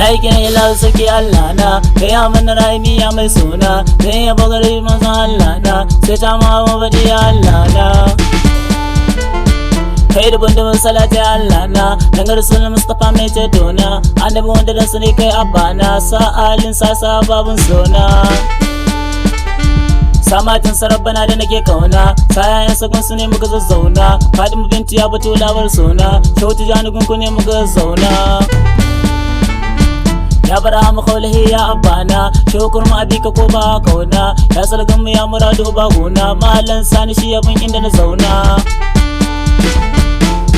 aikin ila sarki Allah na kai ya mana rahimi ya mai suna kai ya bagare manzon Allah na sai ta ma mabadi Allah na kai da bundun salati Allah na dangar sunan Mustafa mai ceto na annabi wanda da sani kai abba na sa'alin sa babun sona samatin sarabbana da nake kauna sayayen sagun su ne muka zazzauna Fatima binti ya bato labar sona shautu janugun ku ne muka zauna ya bara mu kaulahi ya abana shokur mu abika ko ba kauna ya salgan mu ya muradu ba gona malan sani shi yabun inda na zauna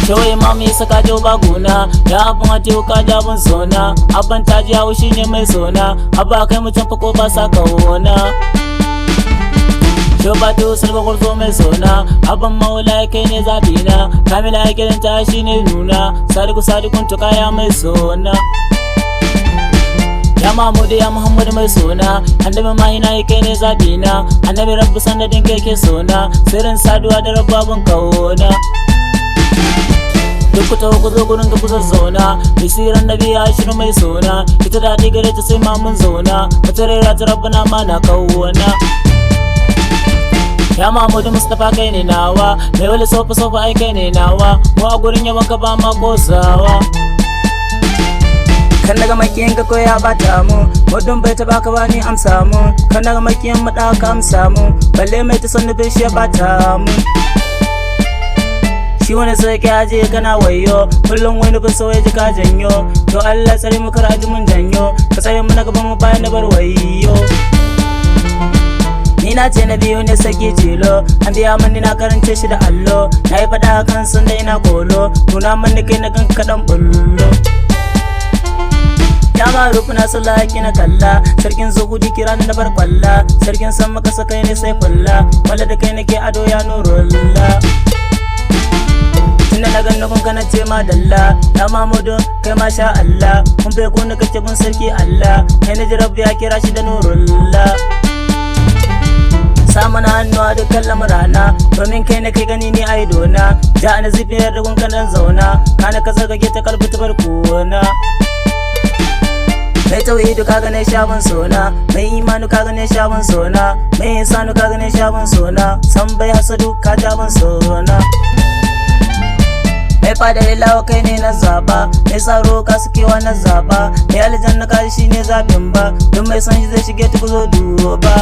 shawai mami saka jo ba gona ya abun ati ka jabun sona abban taji hawo shine mai sona abba kai mu tanfa ko ba sa kauna Shobatu salba gurzo mai sona abban maula kai ne zabina kamila kiran ta shine nuna sadikun tukaya mai sona ya Mahmud ya Muhammad mai sona annabi mahina kai ne zabina annabi rabbu sanadin kai ke sona sirrin saduwa da rabbabun kauna duk ta ku zo gurin da ku zazzauna bisiran nabi ya shiru mai sona ita da gare ta sai ma mun zauna mutare ta rabbana ma na kauna ya Mahmud Mustafa kai ne nawa mai wali sofa ai kai ne nawa mu a gurin yawan ka ba ma kosawa kan daga makiyin ka ko ya bata mu mudun bai taba ka bani amsa mu kan daga makiyin mu da ka amsa mu balle mai ta sannu bai shi ya bata mu shi wani sai ka je kana wayo kullum wani bin so ya ji ka janyo to Allah tsare mu kar aji mun janyo ka tsare mu na gaban mu bayan da bar wayo ni na ce na biyu ne saki jilo an biya mani na karance shi da allo na yi faɗa kan sun da ina kolo nuna mani kai na gan kaɗan bullo ya ma rufu na sallah haƙi na kalla sarkin zuhudi kira ni na bar kwalla sarkin san maka sakai ne sai fulla wala da kai nake ado ya nurulla tunda na gan nukun kana ce ma dalla ya Mahmudu kai ma sha Allah kun bai kuna kake gun sarki Allah kai na jirabu ya kira shi da nurulla samun hannuwa dukkan lamurana domin kai na kai gani ni aidona ja na zifiyar da gunkan dan zauna kana ka zargage ta kalbi ta barkona mai tauhidu ka gane shabun sona mai imanu ka gane shabun sona mai insanu ka gane shabun sona san bai hasadu ka jabun sona mai fada lilawa kai ne na zaba mai tsaro ka sukewa na zaba mai aljanna ka shi ne zabin ba don mai son shi zai shige ta kuzo duba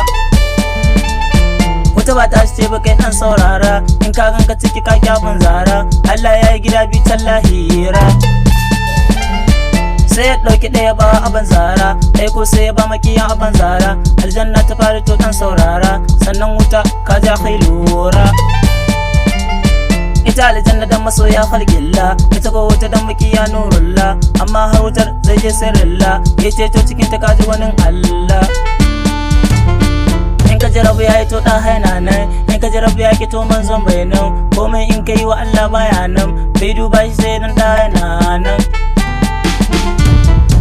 wata ba ta ce ba kai dan saurara in ka ganka ciki ka kyabun zara Allah ya yi gida bi can lahira sai ya dauki daya ba aban zara ɗaya ko sai ya ba makiyan aban zara aljanna ta fara to dan saurara sannan wuta ka ja kai lura ita aljanna dan masoya khalqilla ita ko wuta dan makiya nurulla amma har wutar zai je sirrilla ya ceto cikin ta kaji wani Allah in ka jarabu ya yi to ɗan haina nan in ka jarabu ya ki to manzon bai nan komai in ka yi wa Allah baya nan bai duba shi sai dan ɗana nan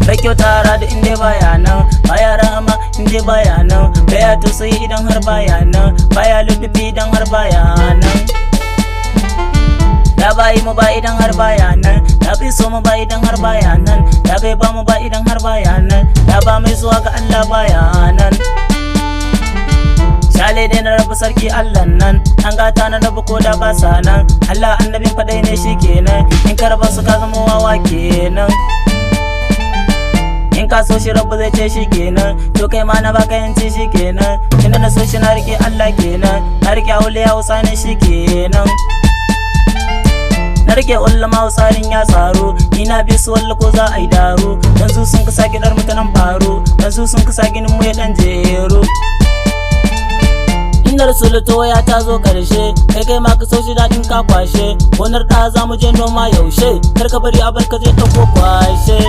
bai kyauta da inda baya nan baya rama inda baya nan baya tausayi idan har baya nan baya lutufi idan har baya nan ya bayi mu ba idan har baya nan ya bai so mu ba idan har baya nan ya bai ba mu ba idan har baya nan ya ba mai zuwa ga Allah baya nan shale dai na rabu sarki Allah nan an gata na rabu ko da ba sa nan Allah annabin fadai ne shikenan in ka raba su ka zama wawa kenan in ka so shi rabu zai ce shikenan to kai ma na baka yanci shikenan tunda na so shi na rike Allah kenan na rike auliya usani shikenan na rike ulama usarin ya tsaro ni na bi su walla ko za a yi daro dan su sun kasa gidar mutanen baro dan su sun kasa ginin mu ya dan jero inda rasuluto ya ta zo karshe kai ma ka so shi dadin ka kwashe gonar da za mu je noma yaushe kar ka bari a barka zai dauko kwashe